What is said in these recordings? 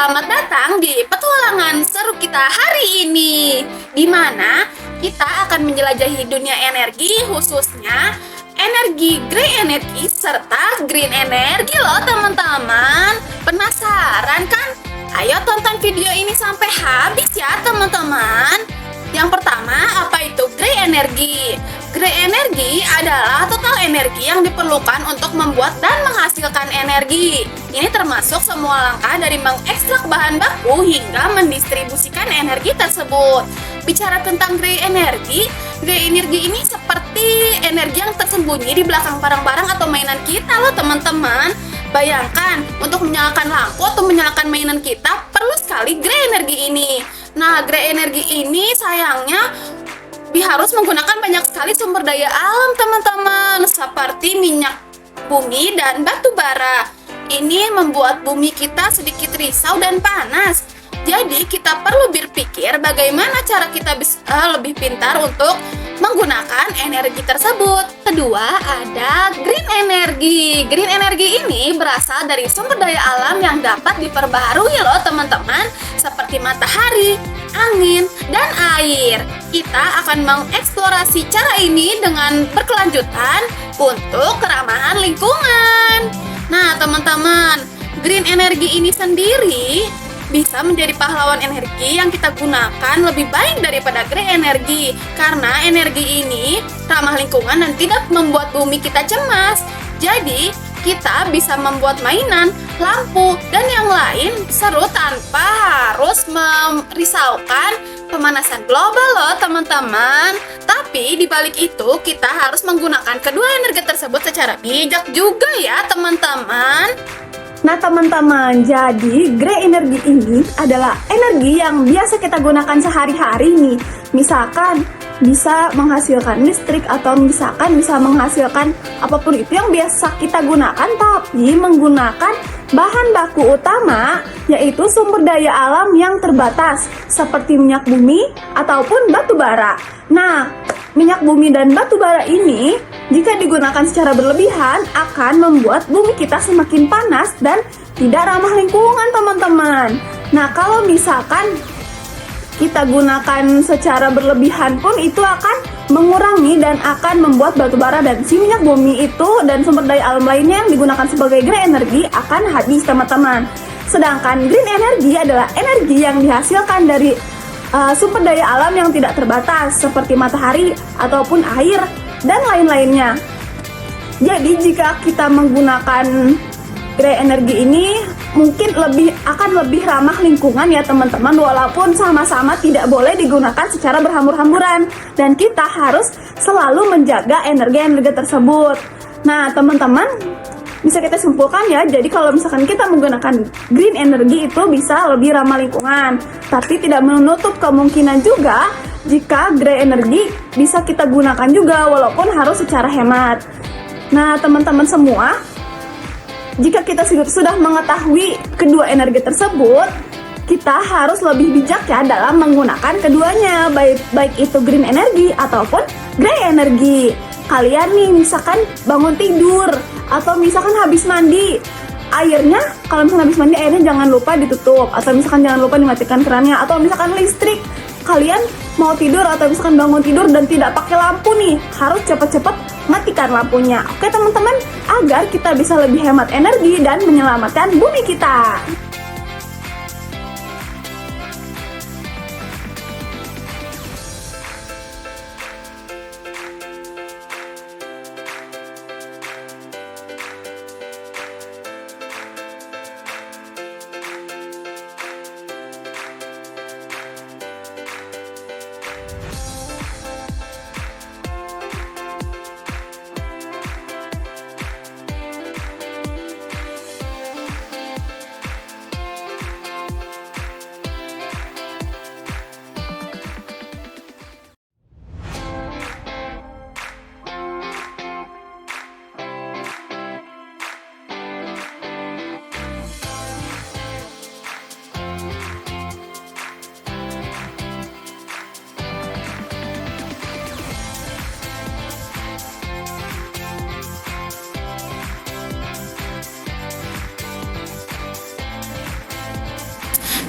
Selamat datang di petualangan seru kita hari ini, di mana kita akan menjelajahi dunia energi, khususnya energi grey energy serta green energy loh teman-teman. Penasaran kan? Ayo tonton video ini sampai habis ya teman-teman. Yang pertama, apa itu grey energy? Grey energy adalah total energi yang diperlukan untuk membuat dan menghasilkan energi. Ini termasuk semua langkah dari mengekstrak bahan baku hingga mendistribusikan energi tersebut. Bicara tentang grey energy ini seperti energi yang tersembunyi di belakang barang-barang atau mainan kita loh teman-teman. Bayangkan, untuk menyalakan lampu atau menyalakan mainan kita perlu sekali grey energy ini. Nah, grey energy ini sayangnya harus menggunakan banyak sekali sumber daya alam teman-teman, seperti minyak bumi dan batu bara. Ini membuat bumi kita sedikit risau dan panas. Jadi kita perlu berpikir bagaimana cara kita bisa lebih pintar untuk menggunakan energi tersebut. Kedua, ada green energy. Green energy ini berasal dari sumber daya alam yang dapat diperbaharui loh teman-teman, seperti matahari, angin, dan air. Kita akan mengeksplorasi cara ini dengan berkelanjutan untuk keramahan lingkungan. Nah teman-teman, green energy ini sendiri bisa menjadi pahlawan energi yang kita gunakan lebih baik daripada grey energy, karena energi ini ramah lingkungan dan tidak membuat bumi kita cemas. Jadi kita bisa membuat mainan, lampu, dan yang lain seru tanpa harus merisaukan pemanasan global loh teman-teman. Tapi di balik itu kita harus menggunakan kedua energi tersebut secara bijak juga ya teman-teman. Nah teman-teman, jadi grey energy ini adalah energi yang biasa kita gunakan sehari-hari nih. Misalkan bisa menghasilkan listrik atau misalkan bisa menghasilkan apapun itu yang biasa kita gunakan, tapi menggunakan bahan baku utama yaitu sumber daya alam yang terbatas seperti minyak bumi ataupun batu bara. Nah, minyak bumi dan batu bara ini jika digunakan secara berlebihan akan membuat bumi kita semakin panas dan tidak ramah lingkungan teman-teman. Nah, kalau misalkan kita gunakan secara berlebihan pun itu akan mengurangi dan akan membuat batu bara dan si minyak bumi itu dan sumber daya alam lainnya yang digunakan sebagai grey energy akan habis teman-teman. Sedangkan green energy adalah energi yang dihasilkan dari sumber daya alam yang tidak terbatas seperti matahari ataupun air dan lain-lainnya. Jadi jika kita menggunakan grey energy ini mungkin akan lebih ramah lingkungan ya teman-teman, walaupun sama-sama tidak boleh digunakan secara berhambur-hamburan dan kita harus selalu menjaga energi-energi tersebut. Nah teman-teman, bisa kita simpulkan ya, jadi kalau misalkan kita menggunakan green energy itu bisa lebih ramah lingkungan, tapi tidak menutup kemungkinan juga jika grey energy bisa kita gunakan juga walaupun harus secara hemat. Nah teman-teman semua, jika kita sudah mengetahui kedua energi tersebut, kita harus lebih bijak ya dalam menggunakan keduanya, baik itu green energy ataupun grey energy. Kalian nih misalkan bangun tidur atau misalkan habis mandi, airnya kalau misalkan habis mandi airnya jangan lupa ditutup, atau misalkan jangan lupa dimatikan kerannya, atau misalkan listrik kalian mau tidur atau misalkan bangun tidur dan tidak pakai lampu nih, harus cepat-cepat matikan lampunya. Oke teman-teman, agar kita bisa lebih hemat energi dan menyelamatkan bumi kita.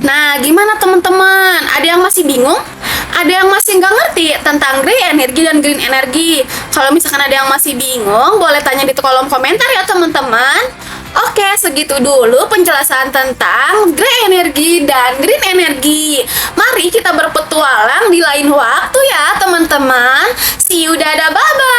Nah, gimana teman-teman? Ada yang masih bingung? Ada yang masih nggak ngerti tentang grey energy dan green energy? Kalau misalkan ada yang masih bingung, boleh tanya di kolom komentar ya teman-teman. Oke, segitu dulu penjelasan tentang grey energy dan green energy. Mari kita berpetualang di lain waktu ya teman-teman. See you, dadah, bye-bye.